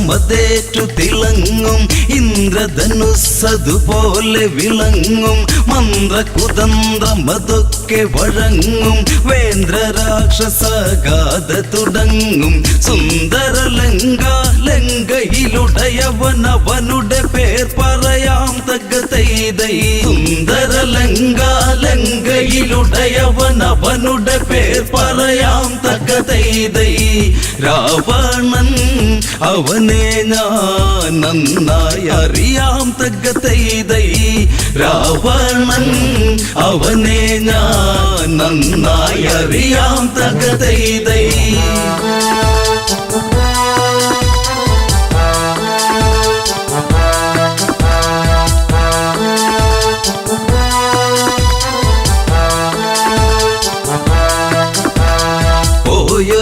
സമതേറ്റു തിളങ്ങും ഇന്ദ്രധനുസ്സതുപോലെ വിളങ്ങും മന്ത്രകുതന്ത്രമതൊക്കെ വഴങ്ങും വേന്ദ്രരാക്ഷസഗാഥ തുടങ്ങും സുന്ദരലങ്കാലങ്കയിലുടയവനവനുടെ പേർ പറയാം തകതൈതൈ സുന്ദരലങ്കാലങ്കയിലുടയവനവനുടെ പേർ പറയാം തകതൈതൈ രാവണൻ അവനെ ഞാൻ നന്നായി അറിയാം തകതൈതൈ രാവണൻ അവനെ ഞാൻ നന്നായി അറിയാം തകതൈതൈ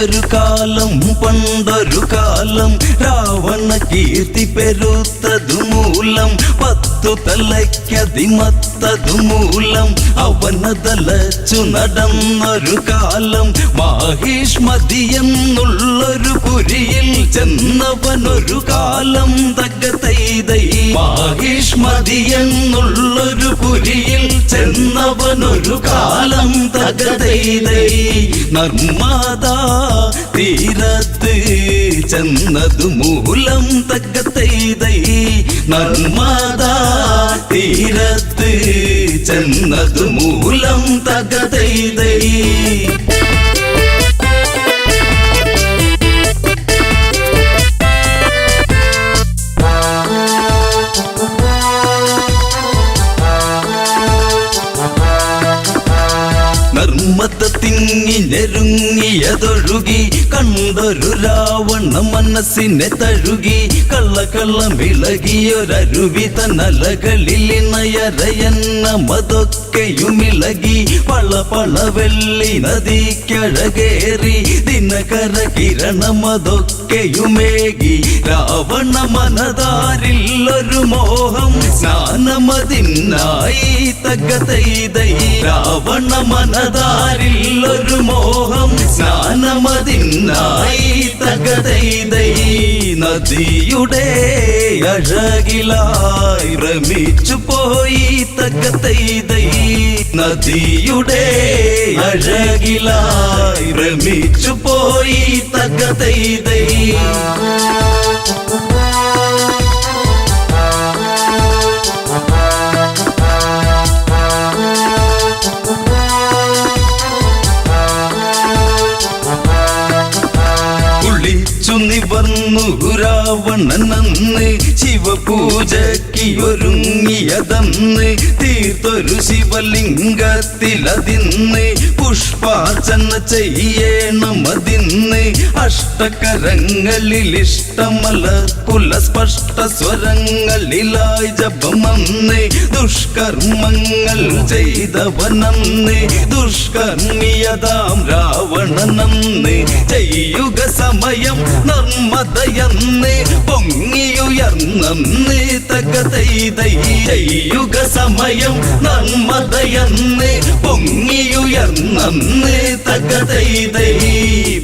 ഒരു കാലം പണ്ടൊരു കാലം രാവണ കീർത്തി പെരുത്തതു മൂലം 10 തലയ്ക്കതിമത്തതു മൂലം അവനതലച്ചു നടന്നൊരു കാലം മാഹിഷ്മതി എന്നുള്ളൊരു പുരിയിൽ ചെന്നവനൊരു കാലം തകതൈതൈ മാഹിഷ്മതി എന്നുള്ളൊരു പുരിയിൽ ചെന്നവനൊരു കാലം തകതൈതൈ നർമ്മദാ തീരത്ത് ചെന്നതു മൂലം തകതൈതൈ നർമ്മദാ തീരത്ത് ചെന്നതു മൂലം തകതൈതൈ നർമ്മദ തിങ്ങി ഞെരുങ്ങിയതൊഴുകി കണ്ടൊരു രാവണ മനസ്സിനെ തഴുകി കള്ളമിളകിയൊരരുവി തന്നലകളിൽ നയരയെന്നമതൊക്കെയുമിളകി പള വെള്ളി നദിക്കഴകേറി ദിനകര കിരണമതൊക്കെയുമേകി രാവണ മനതാരിൽ ഒരു മോഹം സ്നാനമതിനായി തകതൈതൈ രാവണ മനതാരിൽ ഒരു മോഹം സ്നാനമതിനായി തകതൈതൈ നദിയുടെ അഴകിലായി ഭ്രമിച്ചു പോയി തകതൈതൈ നദിയുടെ അഴകിലായി ഭ്രമിച്ചു പോയി തകതൈതൈ നിവർന്നു രാവണനന്ന് ശിവപൂജയ്ക്കൊരുങ്ങിയതന്ന് തീർത്തൊരു ശിവലിംഗത്തിലതിന്ന് പുഷ്പാർച്ചന ചെയ്യണമതിന്ന് അഷ്ടകരങ്ങളിൽ ഇഷ്ടമല പുലസ്പഷ്ട സ്വരങ്ങളിലായി ജപമന്ന് ദുഷ്കർമ്മങ്ങൾ ചെയ്തവനന്ന് ദുഷ്കർമ്മിയതാം രാവണനന്ന് ചെയ്യുക സമയം നർമ്മദയന്ന് പൊങ്ങിയുയർന്നന്ന് തകതൈതൈ ചെയ്യുക സമയം നർമ്മദയന്ന് പൊങ്ങിയുയർന്നന്ന് തകതൈതൈ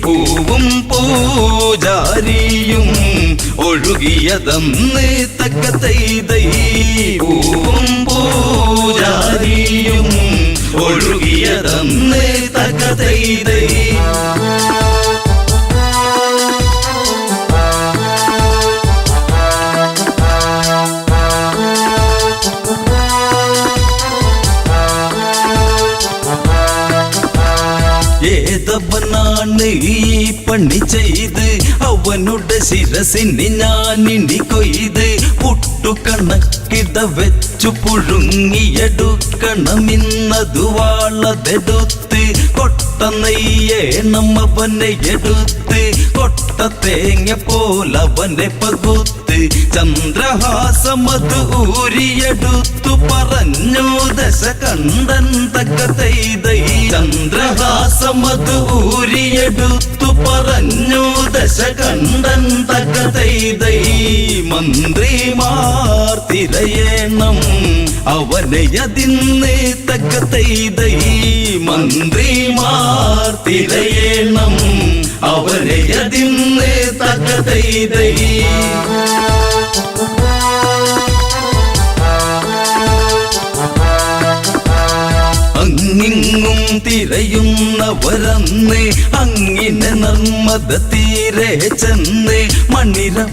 പൂവും പൂജാരിയും ഒഴുകിയതന്ന് തകതൈതൈ പൂവും പൂജാരിയും ഒഴുകിയതന്ന് തകതൈതൈ ഏതവനാണ് ഈ പണി ചെയ്ത് അവനുടെ ശിരസിന് ഞാനിനി കൊയ്ത് പുട്ടുകണക്കിട വെച്ചു പുഴുങ്ങിയെടുക്കണമിന്നതു വാളതെടുത്ത് കൊട്ട നെയ്യേണം അവനെ എടുത്ത് കൊട്ട തേങ്ങ പോലവനെ പകുത്ത് ചന്ദ്രഹാസമത് ഊരിയെടുത്തു പറഞ്ഞു ദശകണ്ഠൻ തകതൈതൈ ചന്ദ്രഹാസമത് ഊരിയെടുത്തു പറഞ്ഞു ദശകണ്ഠൻ തകതൈതൈ മന്ത്രിമാർ തിരയണം അവനെ അതിന്ന് തകതൈതൈ മന്ത്രിമാർ തിരയണം അവനെ അതിന്ന് തകതൈതൈ അങ്ങിങ്ങും തിരയുന്നവരന്ന് അങ്ങിനെ നർമ്മദ തീരെ ചെന്ന്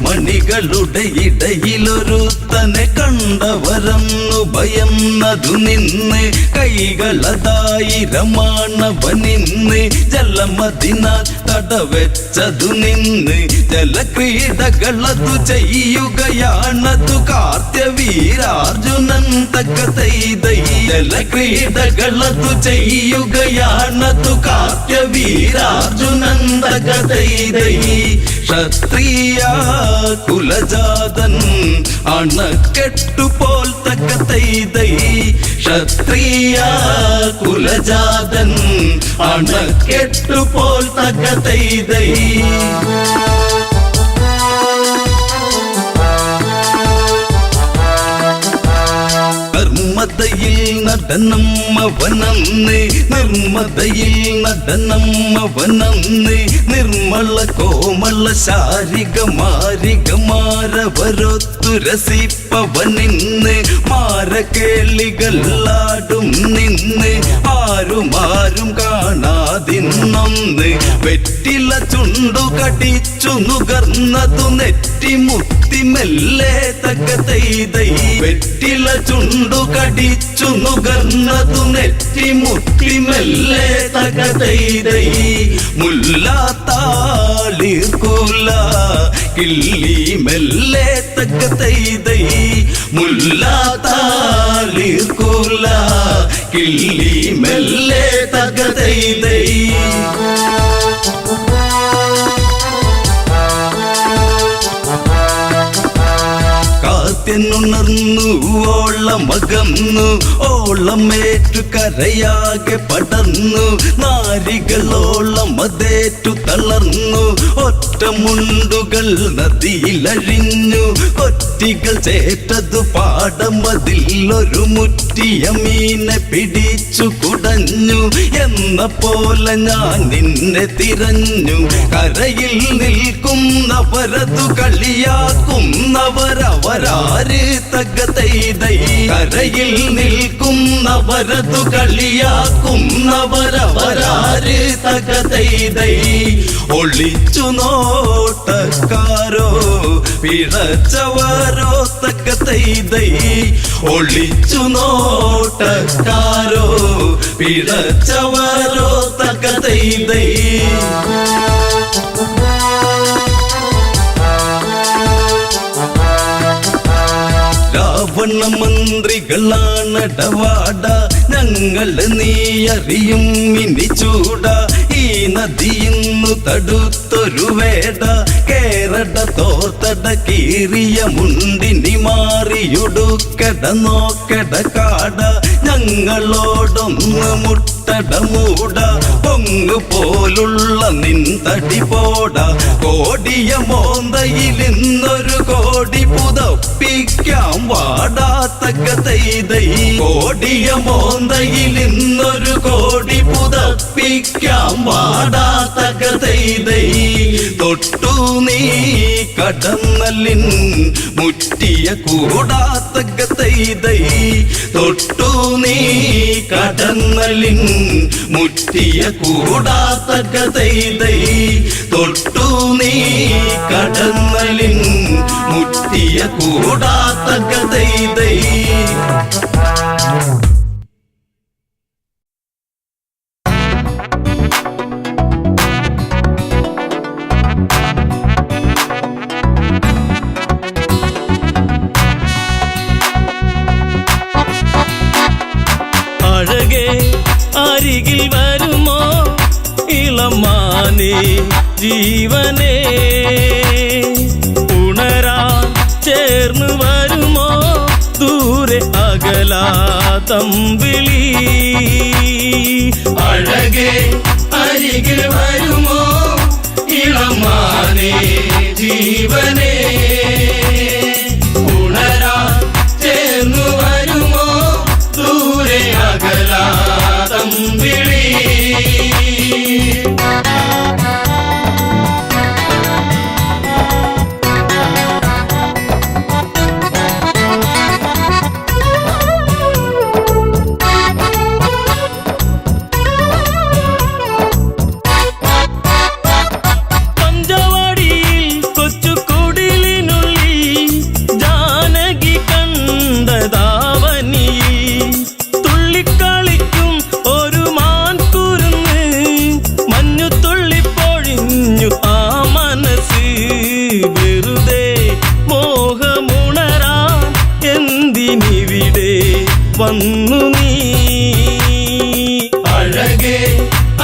മണികളുടെ ഇടയിലൊരുത്തനെ കണ്ടവരന്നു ഭയന്നതു നിന്ന് കൈകളതായിരമാണവനിന്ന് ജലമതിനാൽ തടവെച്ചതു നിന്ന് ജലക്രീഡകളതു ചെയ്യുകയാണതു കാർത്യവീരാർജുനൻ തകതൈതൈ ജലക്രീഡകളതു ചെയ്യുകയാണതു കാർത്യവീരാർജുനൻ തകതൈതൈ ക്ഷത്രിയ കുലജാതൻ അണക്കെട്ടുപോൽ തകതൈതൈ ക്ഷത്രിയ കുലജാതൻ അണക്കെട്ടുപോൽ തകതൈതൈ നിർമ്മതയിൽ നടനം അവനന്ന് നിർമ്മതയിൽ നടനം അവനന്ന് നിർമ്മല കോമള ശാരിക മാരികമാരവരൊത്തു രസിപ്പവനിന്ന് മാരകേളികളാടും നിന്ന് ആരും കാണാതിന്നൊന്ന് വെറ്റില ചുണ്ടു കടിച്ചു നുകർന്നതു നെറ്റിമുത്തി മെല്ലെ തകതൈതൈ വെറ്റില ചുണ്ടു കടിച്ചു നുകർന്നതു നെറ്റിമുത്തി മെല്ലെ തകതൈതൈ മുല്ലാത്താളിർക്കുല കിള്ളി മെല്ലെ തകതൈതൈ മുല്ലാത്താളിർക്കുല കിള്ളി മെല്ലെ തകതൈതൈ കാത്യനുണർന്നു ഓളമകന്നു ഓളമേറ്റു കരയാകെ പടർന്നു നാരികളോളം അതേറ്റു തളർന്നു ഒറ്റമുണ്ടുകൾ നദിയിലഴിഞ്ഞു കൊറ്റികൾ ചേറ്റതു പാടമതിൽ ഒരു മുറ്റിയ മീനെ പിടിച്ചു കുടഞ്ഞു എന്ന പോലെ ഞാൻ നിന്നെ തിരഞ്ഞു കരയിൽ നിൽക്കുന്നവരതു കളിയാക്കുന്നവരവരാര് തകതൈതൈ കരയിൽ നിൽക്കുന്നവരതു കളിയാക്കുന്നവരവരാര് തകതൈതൈ ഒളിച്ചു നോട്ടക്കാരോ പിഴച്ചവരോ തകതൈതൈ ഒളിച്ചു നോട്ടക്കാരോ പിഴച്ചവരോ തകതൈതൈ രാവണ മന്ത്രികളാണടവാട ഞങ്ങള് നീ അറിയും ഇനി ചൂട ഈ നദിയിന്നു തടുത്തൊരു വേട കേരട തോർത്തട കീറിയ മുണ്ടിനി മാറിയുടുക്കട നോക്കട കാട ഞങ്ങളോടൊന്ന് മുട്ടട മൂട പൊങ്ങു പോലുള്ള നിൻ തടി പോട കോടിയ മോന്തയിൽ ഇന്നൊരു കോടി പുതപ്പിക്കാം വാടാത്തകതൈതൈ കോടിയ മോന്തയിൽ ഇന്നൊരു കോടി പുതപ്പിക്കാം വാടാത്തകതൈതൈ തൊട്ടു നീ കടന്നലിൻ മുറ്റിയ കൂടാത്തകതൈതൈ തൊട്ടു നീ കടന്നലിൻ മുറ്റിയ കൂടാത്തകതൈതൈ തൊട്ടു നീ കടന്നലിൻ മുറ്റിയ കൂടാത്തകതൈതൈ അഴകേ അരികിൽ വരുമോ ഇളമാനേ ജീവനേ ഉണരാൻ ചേർന്ന് വരുമോ ദൂരെ അകലാതമ്പിളി അഴകേ അരികിൽ വരുമോ ഇളമാനേ ജീവനേ ഉണരാ ചേർന്നു വരുമോ ദൂരെ അകലാതമ്പിളി വന്നു നീ അഴകേ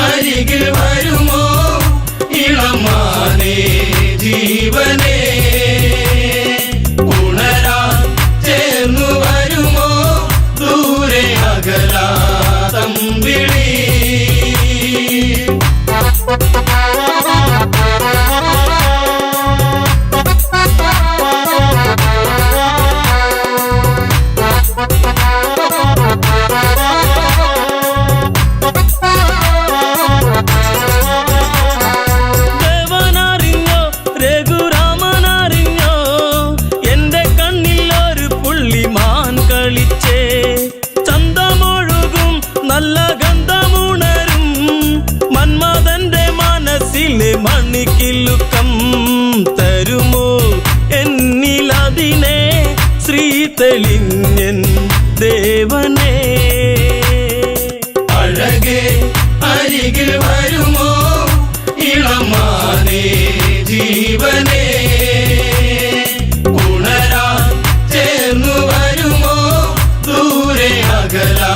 അരികിൽ വരുമോ ഇളമാനേ ജീവനേ ഉണരാ ചേർന്നു വരുമോ ദൂരെ അകലാതമ്പിളി നല്ല ഗന്ധമുണരും മന്മഥന്റെ മനസ്സിലെ മണിക്കിലുക്കം തരുമോ എന്നിലതിനെ ശ്രീ തെളിഞ്ഞൻ ദേവനേ അഴകേ അരികിൽ വരുമോ ഇളമാനേ ജീവനേ ഉണരാ ചേർന്നു വരുമോ ദൂരെ അകലാതമ്പിളി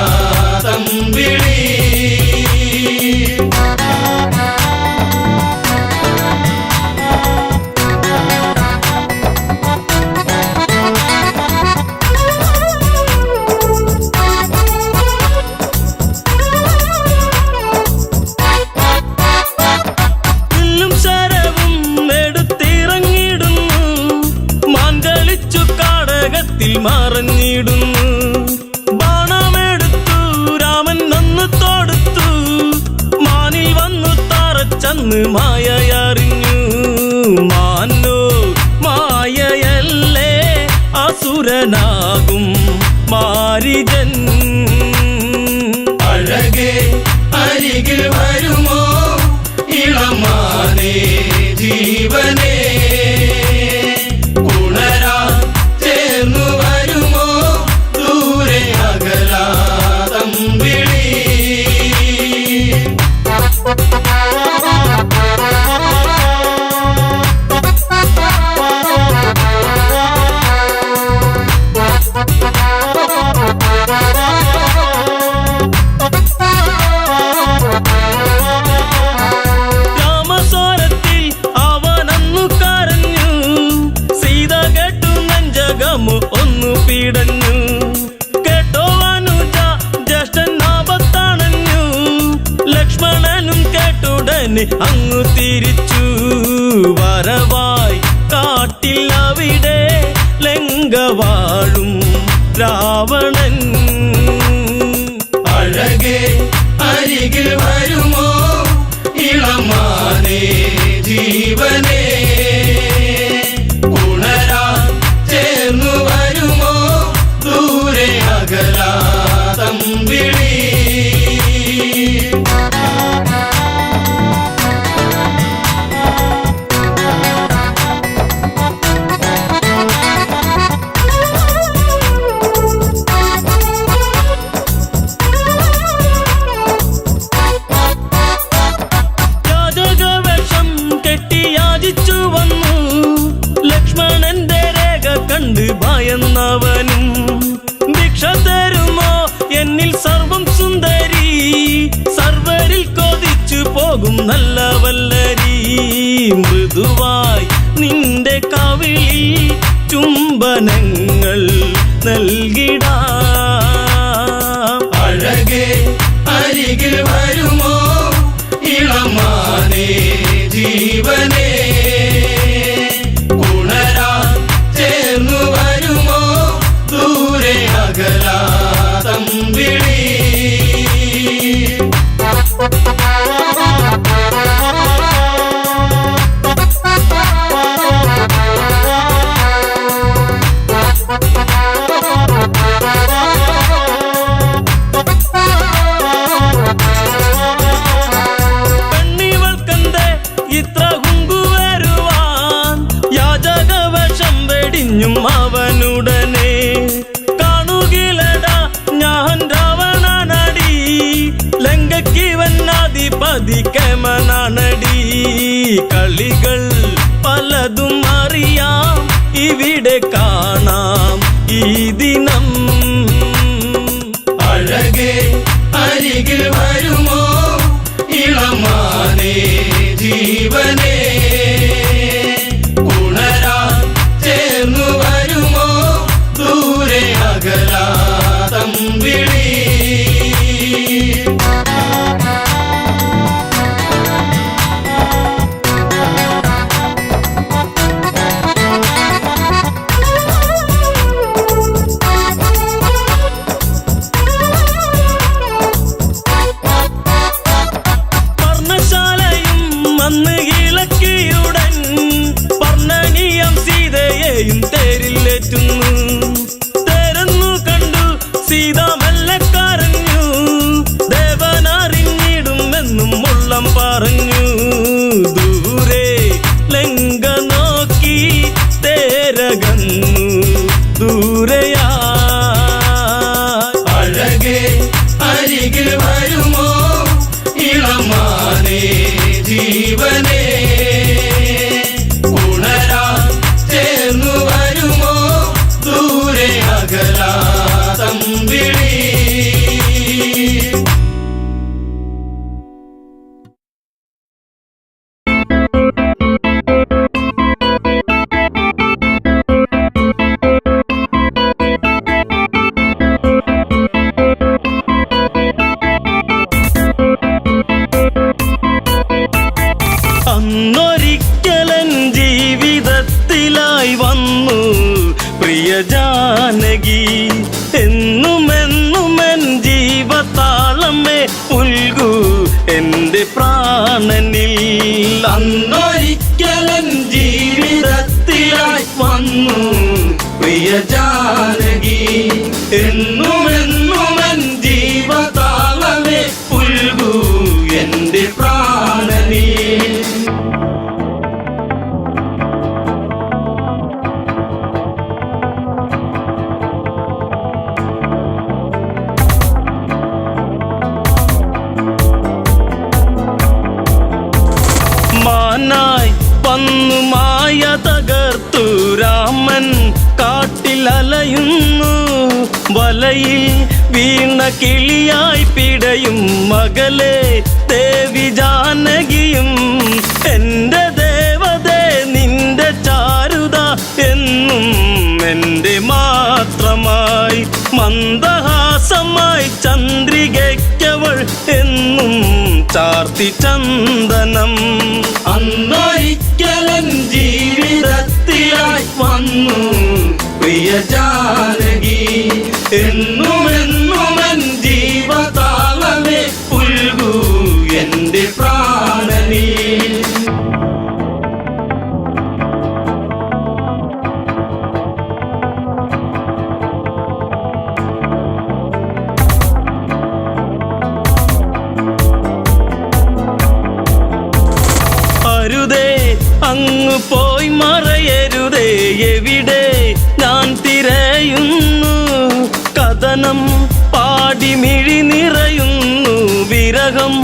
മറഞ്ഞിടുന്നു ബാണമെടുത്തു രാമൻ നന്നു തൊടുത്തു മാനിൽ വന്നു തറച്ചന്ന് മായയറിഞ്ഞു മാനോ മായയല്ലേ അസുരനാകും മാരിജൻ അഴകേ അരികിൽ വരുമോ ഇളമാനേ ജീവനേ ഉണരാ ചേർന്നു വരുമോ ദൂരെ അകലാതമ്പിളി രാമസ്വരത്തിൽ അവനന്നു കരഞ്ഞു സീത കേട്ടു നെഞ്ചകമു ഒന്നു പീടഞ്ഞു കേട്ടോ അനുജ ജ്യേഷ്ഠൻ ആപത്തണഞ്ഞു ലക്ഷ്മണനും കേട്ടുടനെ അങ്ങു തിരിച്ചു വരവായി കാട്ടിൽ അവിടെ ലങ്ക വാഴും രാവണൻ അഴകേ അരികിൽ വരുമോ ഇളമാനേ ജീവനേ ഉണരാ ചേർന്നു വരുമോ ദൂരെ അകലാതമ്പിളി കണ്ട് ഭയന്നവനും ഭിക്ഷ തരുമോ എന്നിൽ സർവം സുന്ദരി സർവരിൽ കൊതിച്ചു പോകും നല്ല വല്ലരി മൃദുവായി നിന്റെ കവിളിൽ ചുംബനങ്ങൾ നൽകിടാം അഴകേ അരികിൽ വരുമോ ഇളമാനേ ജീവനേ ജീവനേ ഉണരാൻ ചേർന്നു വരുമോ ദൂരെ അകലാതം വിളി അവനുടനെ കാണുകിലടാ ഞാൻ രാവണനടി ലങ്കയ്ക്കിവനാധിപതി കേമനാണടി കളികൾ പലതും അറിയാം ഇവിടെ കാണാം ഈ ദിനം അഴകേ അരികിൽ വരുമോ ഇളമാനേ ജീവനേ ഉണരാൻ ചേർന്നു വരുമോ ദൂരെ അകലാതം വിളി അന്ന് ഇളക്കിയുടൻ പർണനീയം സീതയെയും തേരിലേറ്റുന്നു തേരെന്നു കണ്ടു സീത മെല്ലെ കരഞ്ഞു ദേവനറിഞ്ഞിടുമെന്നും ഉള്ളം പറഞ്ഞു ദൂരെ ലങ്ക നോക്കി തേരകന്നു ദൂരയാ അഴകേ അരികിൽ വരുമോ ഇളമാനേ ജീവനേ ഉണരാൻ ചേർന്നു വരുമോ ദൂരെ അകലാതം വിളി അന്നൊരിക്കലൻ ജീവിതത്തിലായി വന്നു പ്രിയ ജാനകി എന്നുമെന്നുമെൻ ജീവതാളമേ പുൽകൂ എൻ്റെ പ്രാണനിൽ അന്നൊരിക്കലൻ ജീവിതത്തിലായി വന്നു പ്രിയ ജാനകി എന്നുമെന്നുമെൻ ജീവതാളമേ പുൽകൂ എൻ്റെ പ്രാണനിൽ മാനായി വന്നു മായ തകർത്തു രാമൻ കാട്ടിൽ അലയുന്നു വലയിൽ വീണ കിളിയായി പിടയും മകളെ ദേവി ജാനകിയും എൻ്റെ ദേവതേ നിന്റെ ചാരുത എന്നും എൻ്റെ മാത്രമായി മന്ദഹാസമായി ചന്ദ്രികയ്ക്കവൾ എന്നും ചാർത്തി ചന്ദനം അന്നൊരിക്കലൻ ജീവിതത്തിലായി വന്നു പ്രിയ ജാനകി എന്നുമെന്നുമെൻ ജീവതാളമേ പുൽകൂ എൻ്റെ പ്രാണനിൽ അരുതേ അങ്ങു പോയി മറയരുതേ എവിടെ ഞാൻ തിരയുന്നു കഥനം പാടി മിഴി നിറയുന്നു വിരഹം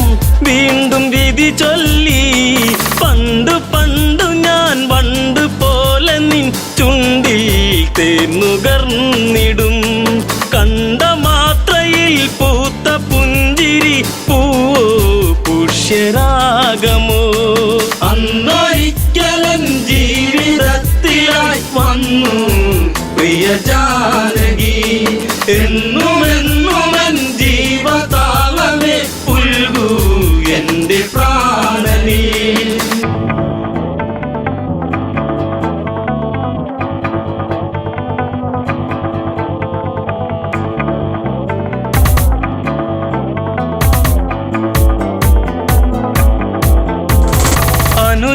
വീണ്ടും വിധി ചൊല്ലി പണ്ടു പണ്ടു ഞാൻ വണ്ട് പോലെ നിൻ ചുണ്ടിൽ തേന്നുകർന്നിടും കണ്ട മാത്രയിൽ പൂത്ത പുഞ്ചിരി പൂവോ പുഷ്യരാഗമോ അന്നൊരിക്കലൻ ജീവിതത്തിലായി വന്നു പ്രിയ ജാനകി എന്നുമെന്നുമെൻ ജീവതാളമേ പുൽകൂ എൻ്റെ പ്രാണനിൽ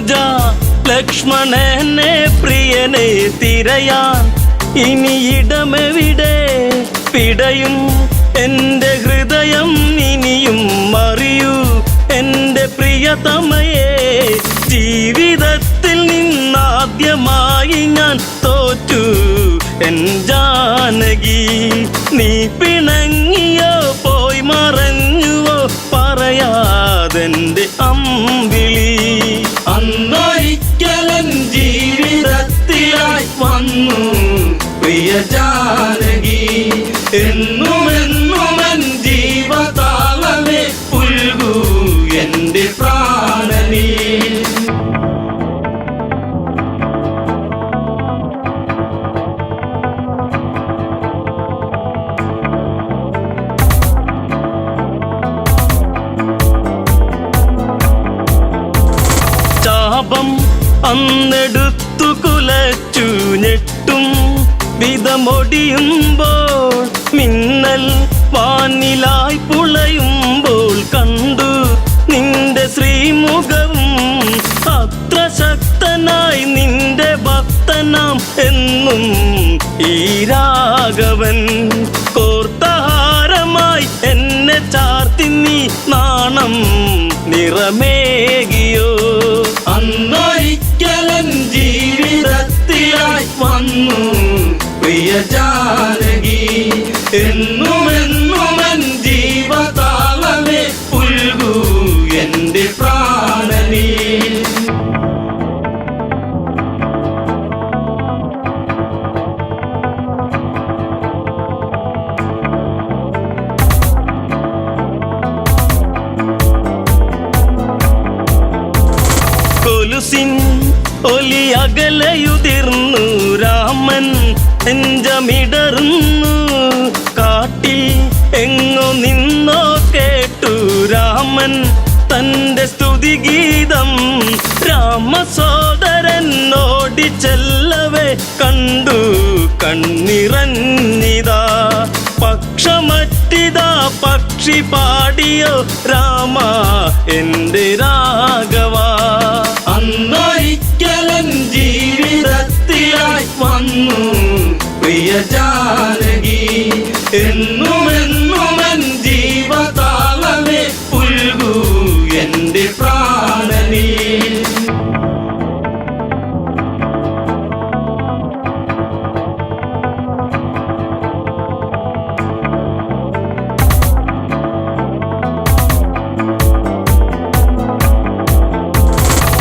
അനുജ ലക്ഷ്മണനെ പ്രിയനെ തിരയാൻ ഇനി ഇടമെവിടെ പിടയും എൻ്റെ ഹൃദയം ഇനിയും അറിയൂ എൻ്റെ പ്രിയതമയെ ജീവിതത്തിൽ നിന്നാദ്യമായി ഞാൻ തോറ്റു എൻ ജാനകി നീ പിണങ്ങിയോ പോയി മറഞ്ഞുവോ പറയാതെൻ്റെ അമ്പിളി അന്നൊരിക്കലൻ ജീവിതത്തിലായി വന്നു പ്രിയ ജാനകി എന്നുമെന്നുമൻ ജീവതാളമേ പുൽകൂ എൻ്റെ പ്രാണനീ ശാപം അന്നെടുത്തു കുലച്ചു ഞെട്ടും വിധമൊടിയുമ്പോൾ മിന്നൽ വാനിലായി പുളയുമ്പോൾ കണ്ടു നിന്റെ ശ്രീമുഖവും അത്ര ശക്തനായി നിന്റെ ഭക്തനാം എന്നും ഈ രാഘവൻ കോർത്തഹാരമായി എന്നെ ചാർത്തി നീ നാണം നിറമേകിയോ അന്നൊരിക്കലൻ ജീവിതത്തിലായി വന്നു പ്രിയ ജാനകി എന്നുമെന്നുമൻ ജീവതാളമേ പുൽകൂ എൻ്റെ പ്രാണനീ കൊലുസിൻ ഒലി അകലയുതിർന്നു രാമൻ നെഞ്ചമിടറുന്നു കാട്ടിൽ എങ്ങോ നിന്നോ കേട്ടു രാമൻ തൻ്റെ സ്തുതിഗീതം രാമസോദരൻ ഓടിച്ചെല്ലവേ കണ്ടു കണ്ണിറഞ്ഞിതാ പക്ഷമറ്റിതാ പക്ഷി പാടിയോ രാമ എൻ്റെ രാഘവ അന്നൊരിക്കലൻ ജീവിതത്തിലായി വന്നു പ്രിയ ജാനകി എന്നുമെന്നുമൻ ജീവതാളമേ പുൽകൂ എൻ്റെ പ്രാണനീ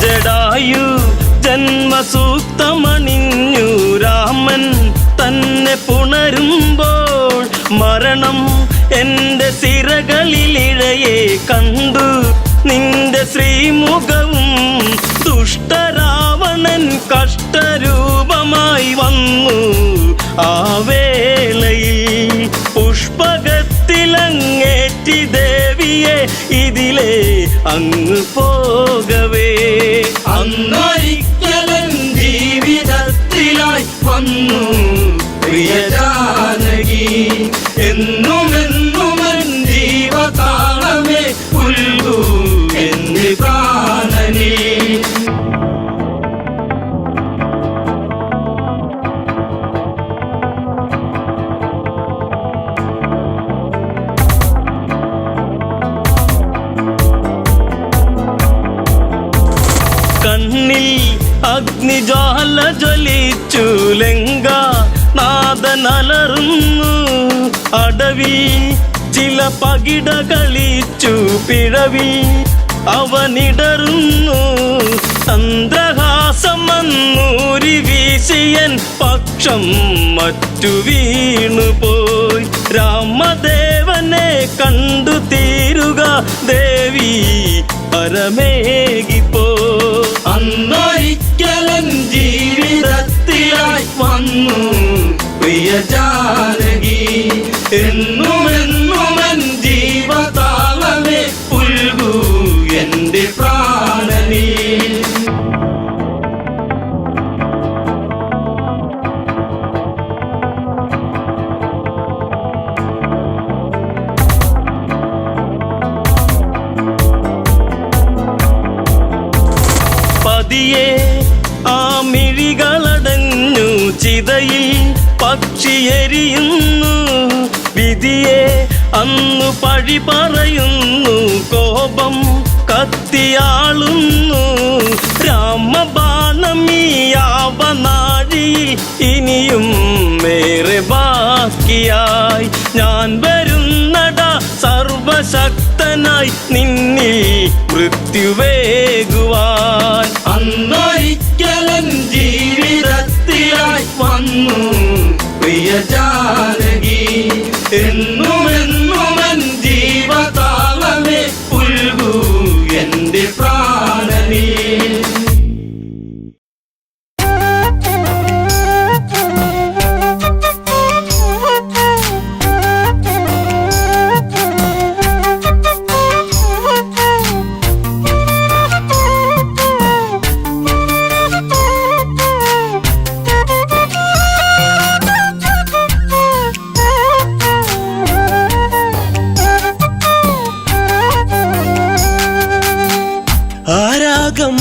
ജടായു ജന്മസൂക്തമണിഞ്ഞു രാമൻ തന്നെ പുണരുമ്പോൾ മരണം എൻ്റെ സിരകളിലിഴയെ കണ്ടു നിന്റെ ശ്രീമുഖവും ദുഷ്ടരാവണൻ കഷ്ടരൂപമായി വന്നു ആ വേളയിൽ പുഷ്പകത്തിലങ്ങേറ്റി ദേവിയെ ഇതിലെ അങ്ങ് പോകവേ അന്നൊരിക്കലൻ ജീവിതത്തിലായി വന്നു പ്രിയ ജാനകി എന്നുമെന്നുമൻ ജീവതാളമേ പുൽകൂ എൻ്റെ പ്രാണനീ കണ്ണിൽ അഗ്നിജ്വാല ജ്വലിച്ചു ലങ്ക നാദനലറുന്നു അടവി ചില പകിട കളിച്ചു പിഴവി അവനിടറുന്നു ചന്ദ്രഹാസം വന്നൂരി വീശിയൻ പക്ഷം മറ്റു വീണുപോയി രാമദേവനെ കണ്ടു തീരുക ദേവി പരമേകിപ്പോ അന്നൊരിക്കലൻ ജീവിതത്തിലായി വന്നു പ്രിയ ജാനകി എന്നുമെന്നുമൻ ജീവതാളമേ പുൽകൂ എൻ്റെ പ്രാണനീ പതിയെ ആ മിഴികളടഞ്ഞു ചിതയിൽ പക്ഷിയെരിയുന്നു വിധിയെ അന്നു പഴി പറയുന്നു കോപം കത്തിയാളുന്നു രാമബാണമീയാവനാഴിയിൽ ഇനിയും ഏറെ ബാക്കിയായി ഞാൻ വരുന്നടാ സർവശക്തനായി നിന്നിൽ മൃത്യുവേകുവാൻ അന്നൊരിക്കലൻ ജീവിതത്തിലായി വന്നു പ്രിയ ജാനകി എന്നുമെന്നുമെൻ ജീവതാളമേ പുൽകൂ എന്റെ പ്രാണനീ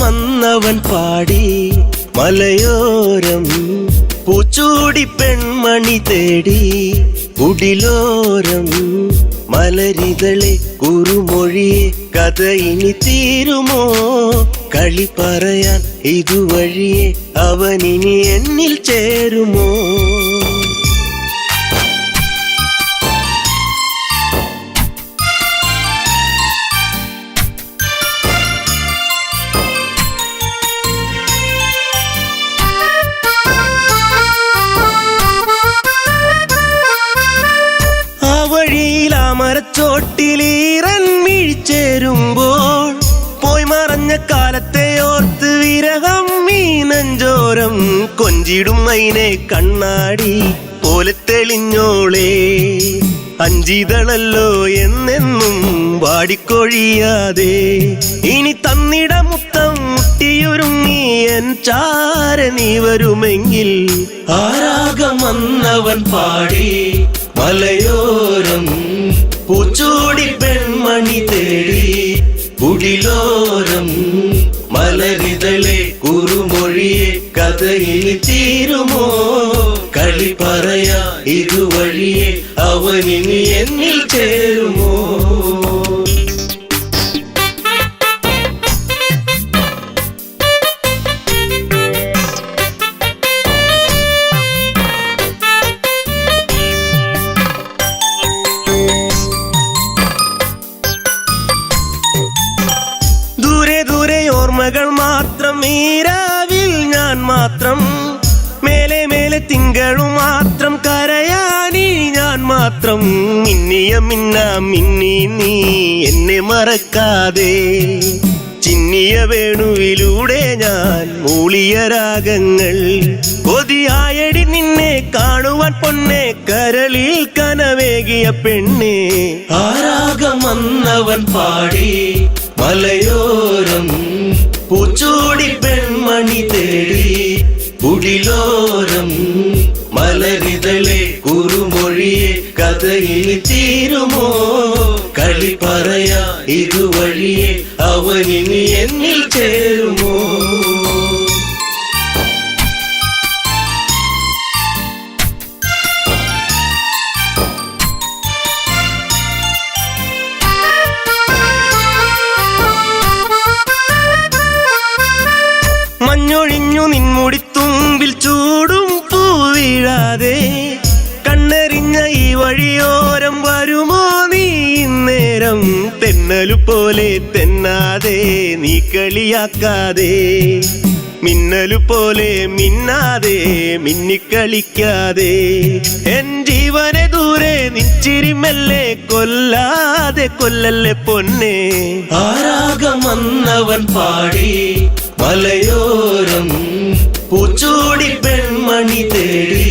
വന്നവൻ പാടി മലയോരം പൂച്ചൂടി പെൺമണി തേടി കുടിലോരം മലരിതളെ കുറുമൊഴിയെ കഥ ഇനി തീരുമോ കളി പറയാൻ ഇതുവഴിയെ അവനിനി എന്നിൽ ചേരുമോ മരച്ചോട്ടിലീറൻ മിഴിച്ചേരുമ്പോൾ പോയി മറഞ്ഞ കാലത്തെ ഓർത്ത് വിരഹം മീനഞ്ചോരം കൊഞ്ചിടും മൈനെ കണ്ണാടി പോലെ തെളിഞ്ഞോളേ അഞ്ചിതളല്ലോ എന്നെന്നും വാടിക്കൊഴിയാതെ ഇനി തന്നിട മുത്തം മുട്ടിയൊരുങ്ങി എൻ ചാര നീ വരുമെങ്കിൽ ആരാഗം വന്നവൻ പാടി മലയോരം പൂച്ചൂടി പെൺമണി തേടി കുടിലോരം മലരിതളെ കുറുമൊഴിയെ കഥയിൽ തീരുമോ കളി പറയാ ഇതുവഴിയെ അവനിനി എന്നിൽ ചേരുമോ ഓർമ്മകൾ മാത്രം ഈരാവിൽ ഞാൻ മാത്രം മേലെ മേലെ തിങ്കളും മാത്രം കരയാനി ഞാൻ മാത്രം മിന്നിയ മിന്നി നീ എന്നെ മറക്കാതെ ചിന്നിയ വേണുവിലൂടെ ഞാൻ മൂളിയ രാഗങ്ങൾ കൊതിയായടി നിന്നെ കാണുവാൻ പൊന്നെ കരളിൽ കനവേകിയ പെണ്ണെ ആരാഗം വന്നവൻ പാടി മലയോരം പൂച്ചൂടി പെൺമണി തേടി കുടിലോരം മലരിതളെ കുറുമൊഴിയെ കഥയിൽ തീരുമോ കളി പറയാ ഇതുവഴിയെ അവനിനി എന്നിൽ ചേരുമോ മഞ്ഞൊഴിഞ്ഞു നിൻമുടിത്തുമ്പിൽ ചൂടും പൂവീഴാതെ കണ്ണെറിഞ്ഞ ഈ വഴിയോരം വരുമോ നീ ഇന്നേരം തെന്നലു പോലെ തെന്നാതെ നീ കളിയാക്കാതെ മിന്നലു പോലെ മിന്നാതെ മിന്നിക്കളിക്കാതെ എൻ ജീവനെ ദൂരെ നിച്ചിരിമല്ലേ കൊല്ലാതെ കൊല്ലല്ലേ പൊന്നെ ആരാഗം വന്നവൻ പാടി മലയോരം പൂച്ചൂടി പെൺമണി തേടി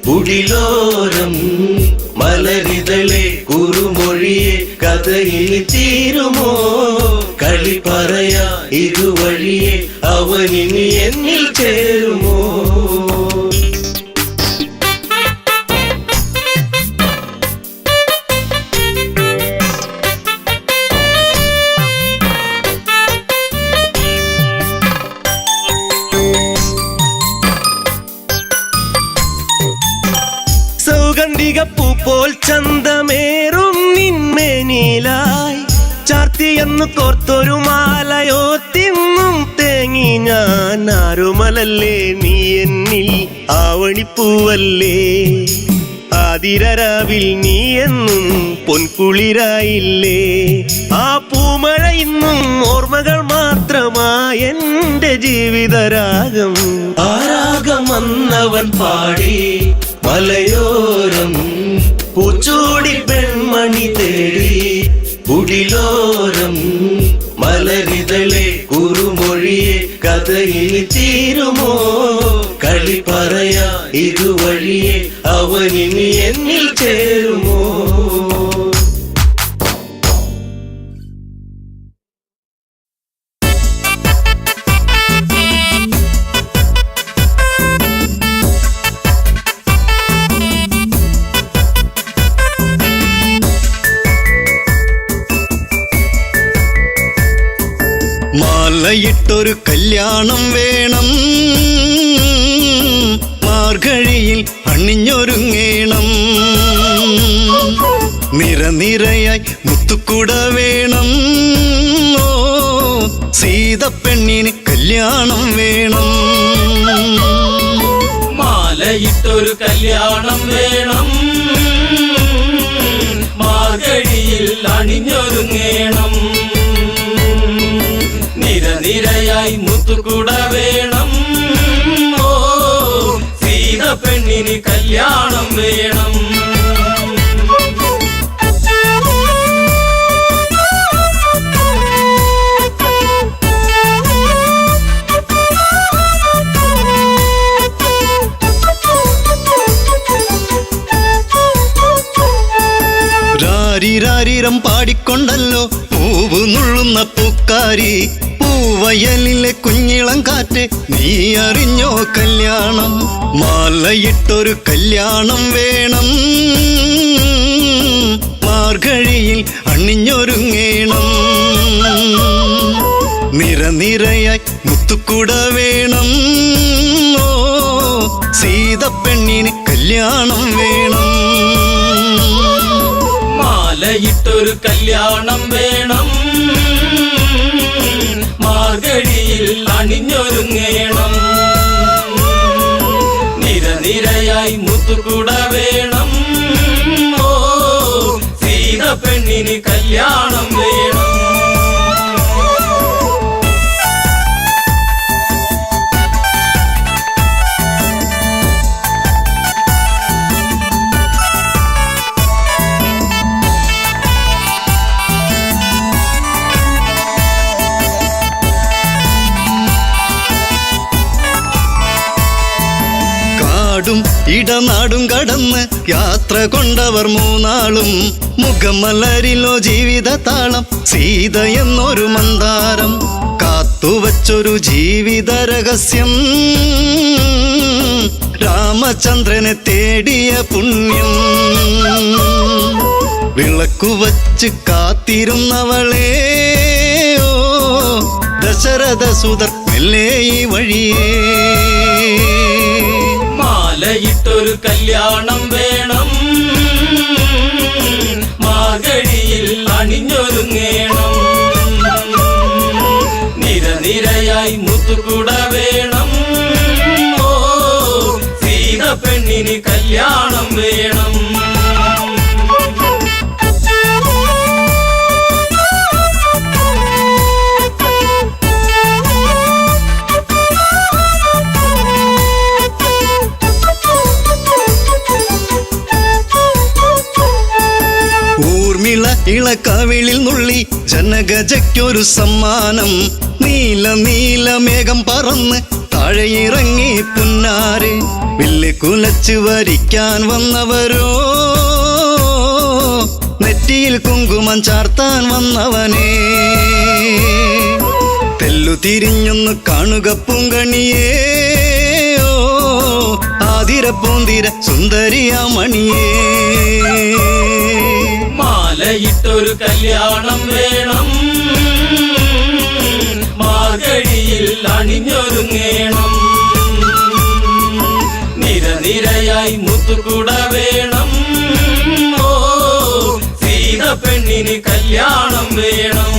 കുടിലോരം മലരിതളെ കുറുമൊഴിയെ കഥയിൽ തീരുമോ കളി പറയാ ഇതുവഴിയെ അവനിനി എന്നിൽ ചേരുമോ ചന്തമേറും നിന്മേനിലായി ചാർത്തിയെന്ന് കോർത്തൊരു മാലയോ തിന്നും തേങ്ങി ഞാൻ ആരുമലല്ലേ നീ എന്നിൽ ആവണിപ്പൂവല്ലേ ആതിരരാവിൽ നീ എന്നും പൊൻകുളിരായില്ലേ ആ പൂമഴ ഇന്നും ഓർമ്മകൾ മാത്രമായി എൻ്റെ ജീവിതരാഗം ആ രാഗം വന്നവൻ പാടി മലയോരം പൂച്ചൂടി പെൺമണി തേടി കുടിലോരം മലരിതളെ കുറുമൊഴിയെ കഥയിൽ തീരുമോ കളി പറയാ ഇതുവഴിയെ അവനിനി എന്നിൽ ചേരുമോ മാലയിട്ടൊരു കല്യാണം വേണം മാർഗഴിയിൽ അണിഞ്ഞൊരുങ്ങേണം നിരനിരയായി മുത്തുക്കുട വേണം ഓ സീതപ്പെണ്ണിന് കല്യാണം വേണം മാലയിട്ടൊരു കല്യാണം വേണം മാർഗഴിയിൽ അണിഞ്ഞൊരുങ്ങേണം നിരനിരയായി മുത്തുകുട വേണം ഓ സീതപ്പെണ്ണിന് കല്യാണം വേണം രാരിരാരിരം പാടിക്കൊണ്ടല്ലോ പൂവ് നുള്ളുന്ന പൂക്കാരി പൂവയലിലെ കുഞ്ഞിളം കാറ്റ് നീ അറിഞ്ഞോ കല്യാണം മാലയിട്ടൊരു കല്യാണം വേണം മാർഗഴിയിൽ അണിഞ്ഞൊരുങ്ങേണം നിരനിരയായി മുത്തുക്കുട വേണം ഓ സീതപ്പെണ്ണിന് കല്യാണം വേണം മാലയിട്ടൊരു കല്യാണം വേണം മാർഗഴിയിൽ അണിഞ്ഞൊരുങ്ങേണം നിരനിരയായി മുത്തുകുട വേണം ഓ സീതപ്പെണ്ണിന് കല്യാണം വേണം ഇടനാടും കടന്ന് യാത്ര കൊണ്ടവർ മൂന്നാളും മുഖമലരിലോ ജീവിത താളം സീത എന്നൊരു മന്ദാരം കാത്തുവച്ചൊരു ജീവിത രഹസ്യം രാമചന്ദ്രനെ തേടിയ പുണ്യം വിളക്കുവച്ച് കാത്തിരുന്നവളെ ഓ ദശരഥ സുതർ മെല്ലെ ഈ വഴിയേ മാലയിട്ടൊരു കല്യാണം വേണം മാർഗഴിയിൽ അണിഞ്ഞൊരുങ്ങേണം നിരനിരയായി മുത്തുകുട വേണം ഓ സീതപ്പെണ്ണിന് കല്യാണം വേണം ഇളക്കവിളിൽ നുള്ളി ജനഗജയ്ക്കൊരു സമ്മാനം നീല നീല മേഘം പറന്ന് താഴെയിറങ്ങി പുന്നാരെ വില്ല് കുലച്ച് വരിക്കാൻ വന്നവരോ നെറ്റിയിൽ കുങ്കുമം ചാർത്താൻ വന്നവനേ തെല്ലു തിരിഞ്ഞൊന്ന് കാണുക പൂങ്കണിയേ ഓ ആതിര പൂന്തിര സുന്ദരിയാമണിയേ മാലയിട്ടൊരു കല്യാണം വേണം മാർഗഴിയിൽ അണിഞ്ഞൊരുങ്ങേണം നിരനിരയായി മുത്തുകുട വേണം ഓ പെണ്ണിന് കല്യാണം വേണം.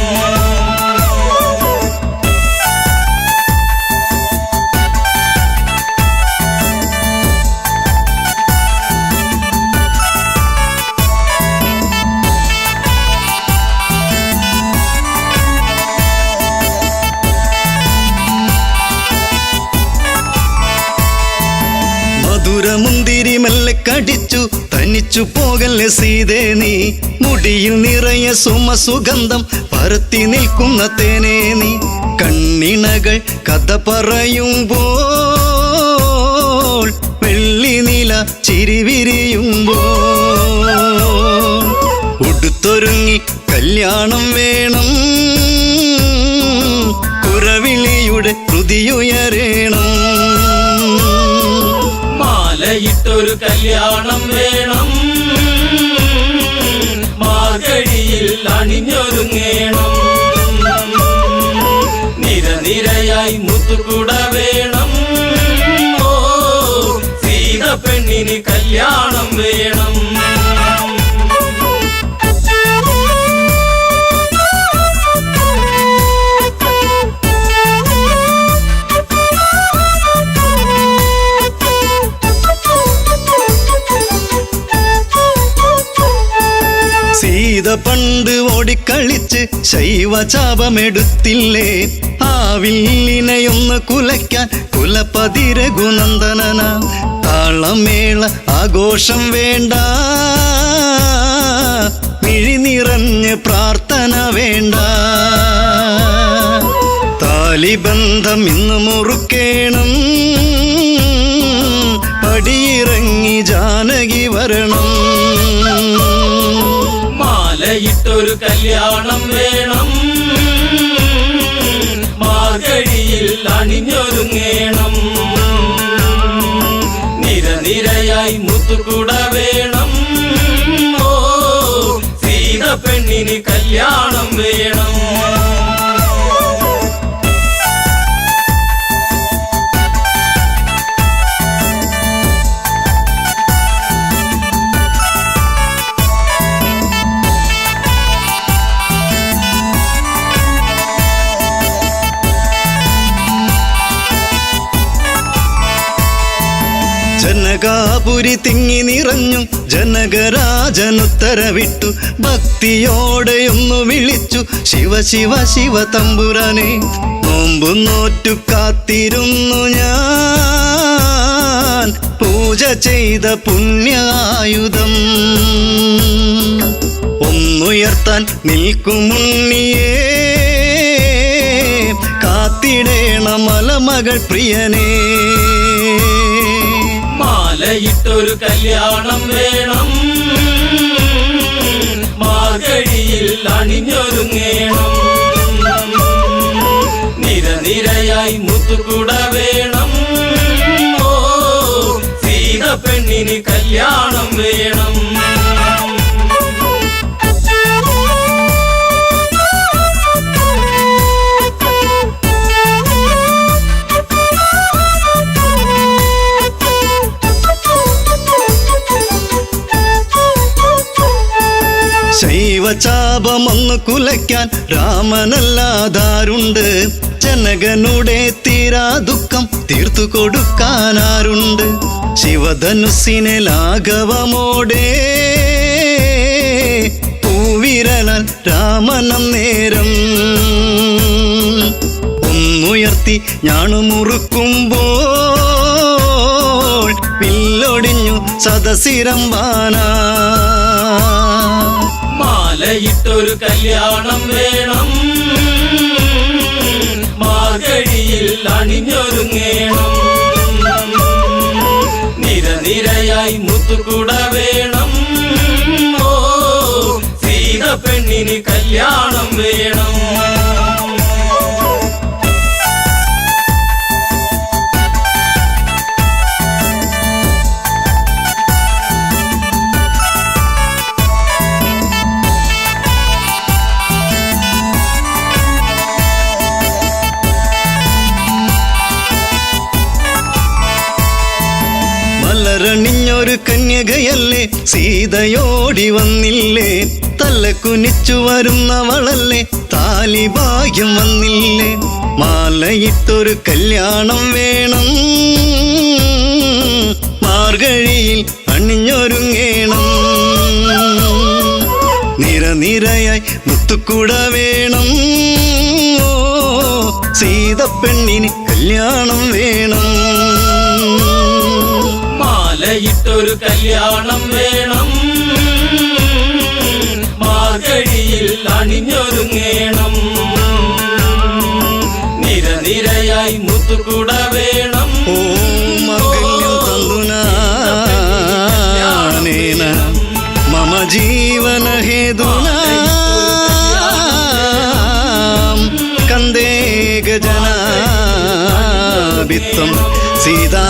മുന്തിരി മെല്ലെ കടിച്ചു തനിച്ചു പോകല്ലേ സീതേ നീ, മുടിയിൽ നിറയെ സുമസുഗന്ധം പരത്തി നിൽക്കുന്ന തേനേ നീ, കണ്ണിണകൾ കഥ പറയുമ്പോൾ വെള്ളി നില ചിരിവിരിയുമ്പോൾ ഉടുത്തൊരുങ്ങി കല്യാണം വേണം, കുരവിളിയുടെ ഹൃതിയുയരേണം. മാലയിട്ടൊരു കല്യാണം വേണം, മാർഗഴിയിൽ അണിഞ്ഞൊരുങ്ങേണം. നിരനിരയായി മുത്തുകുട വേണം, ഓ സീത പെണ്ണിന് കല്യാണം വേണം. സീത പണ്ട് ഓടിക്കളിച്ച് ശൈവചാപമെടുത്തില്ലേ, ആ വില്ലിനെയൊന്ന് കുലയ്ക്കാൻ കുലപതി രഘുനന്ദനന. താളമേള ആഘോഷം വേണ്ട, മിഴി നിറഞ്ഞ് പ്രാർത്ഥന വേണ്ട. താലിബന്ധം ഇന്ന് മുറുക്കേണം, പടിയിറങ്ങി ജാനകി വരണം. മാലയിട്ടൊരു കല്യാണം വേണം, മാർഗഴിയിൽ അണിഞ്ഞൊരുങ്ങേണം. നിരനിരയായി മുത്തുകുട വേണം, ഓ സീത പെണ്ണിന് കല്യാണം വേണം. ജനകാപുരി തിങ്ങി നിറഞ്ഞു, ജനകരാജനുത്തരവിട്ടു, ഭക്തിയോടെയൊന്നു വിളിച്ചു ശിവ ശിവ ശിവ തമ്പുരാനെ. നോമ്പു നോറ്റു കാത്തിരുന്നു ഞാൻ, പൂജ ചെയ്ത പുണ്യായുധം ഒന്നുയർത്താൻ നിൽക്കുമുണ്ണിയേ, കാത്തിടേണ മലമകൾ പ്രിയനേ. മാലയിട്ടൊരു കല്യാണം വേണം, മാർഗഴിയിൽ അണിഞ്ഞൊരുങ്ങേണം. നിരനിരയായി മുത്തുകുട വേണം, ഓ സീത പെണ്ണിന് കല്യാണം വേണം. ശൈവചാപമൊന്നു കുലയ്ക്കാൻ രാമനല്ലാതാരുണ്ട്, ജനകനുടെ തീരാ ദുഃഖം തീർത്തു കൊടുക്കാനാരുണ്ട്. ശിവധനുസിനെ ലാഘവമോടെ പൂവിരലാൽ രാമനം നേരം ഒന്നുയർത്തി ഞാണുമുറുക്കുമ്പോൾ വില്ലൊടിഞ്ഞു സദസിരമ്പാന. മാലയിട്ടൊരു കല്യാണം വേണം, മാർഗഴിയിൽ അണിഞ്ഞൊരുങ്ങേണം. നിരനിരയായി മുത്തുകുട വേണം, ഓ സീത പെണ്ണിന് കല്യാണം വേണം. മലരണിഞ്ഞൊരു കന്യകയല്ലേ, സീതയോടി വന്നില്ലേ, തല തല കുനിച്ചു വരുന്നവളല്ലേ താലിഭാഗ്യം വന്നില്ലേ മാലയിട്ടൊരു കല്യാണം വേണം മാർഗഴിയിൽ അണിഞ്ഞൊരുങ്ങേണം നിരനിരയായി മുത്തുക്കുട വേണം സീതപ്പെണ്ണിന് കല്യാണം വേണം മാലയിട്ടൊരു കല്യാണം വേണം മാർഗഴിയിൽ അണിഞ്ഞൊരുങ്ങേണം നിരനിരയായി മുത്തുകുട വേണം ഓ മംഗല്യം തന്തുനാനേന മമ ജീവന ഹേതുനാ കന്ദേ ഗജനാഭിത്വം സീതാ